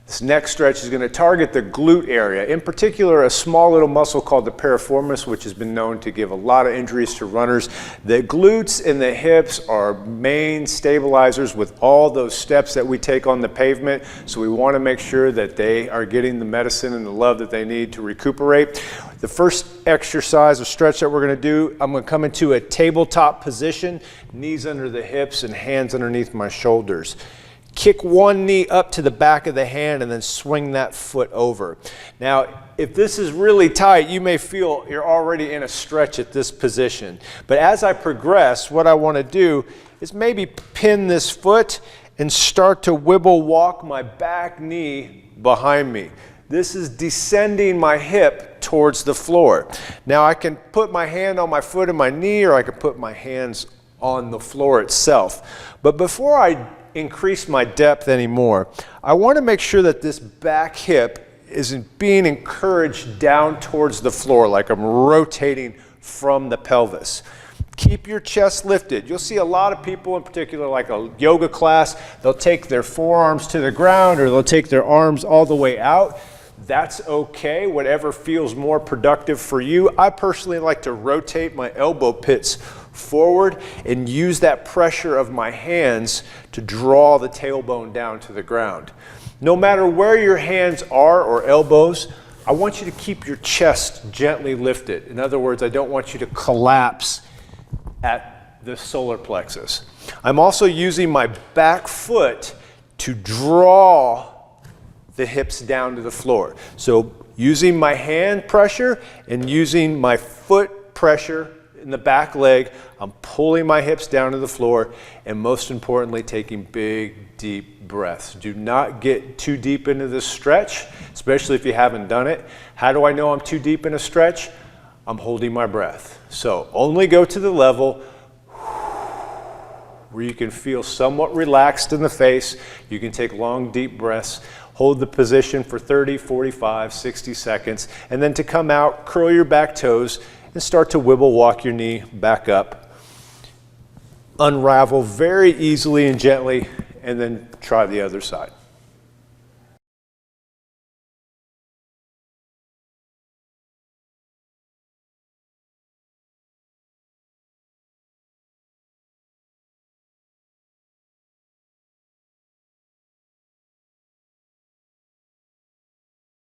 This next stretch is going to target the glute area, in particular a small little muscle called the piriformis, which has been known to give a lot of injuries to runners. The glutes and the hips are main stabilizers with all those steps that we take on the pavement, so we want to make sure that they are getting the medicine and the love that they need to recuperate. The first exercise or stretch that we're going to do, I'm going to come into a tabletop position, knees under the hips and hands underneath my shoulders. Kick one knee up to the back of the hand and then swing that foot over. Now, if this is really tight, you may feel you're already in a stretch at this position. But as I progress, what I want to do is maybe pin this foot and start to wibble walk my back knee behind me. This is descending my hip towards the floor. Now I can put my hand on my foot and my knee, or I can put my hands on the floor itself. But before I increase my depth anymore, I want to make sure that this back hip isn't being encouraged down towards the floor, like I'm rotating from the pelvis. Keep your chest lifted. You'll see a lot of people, in particular like a yoga class, they'll take their forearms to the ground or they'll take their arms all the way out. That's okay, whatever feels more productive for you. I personally like to rotate my elbow pits forward and use that pressure of my hands to draw the tailbone down to the ground. No matter where your hands are or elbows, I want you to keep your chest gently lifted. In other words, I don't want you to collapse at the solar plexus. I'm also using my back foot to draw the hips down to the floor. So using my hand pressure and using my foot pressure in the back leg, I'm pulling my hips down to the floor, and most importantly, taking big, deep breaths. Do not get too deep into this stretch, especially if you haven't done it. How do I know I'm too deep in a stretch? I'm holding my breath. So only go to the level where you can feel somewhat relaxed in the face. You can take long, deep breaths. Hold the position for 30, 45, 60 seconds, and then to come out, curl your back toes and start to wibble walk your knee back up. Unravel very easily and gently, and then try the other side.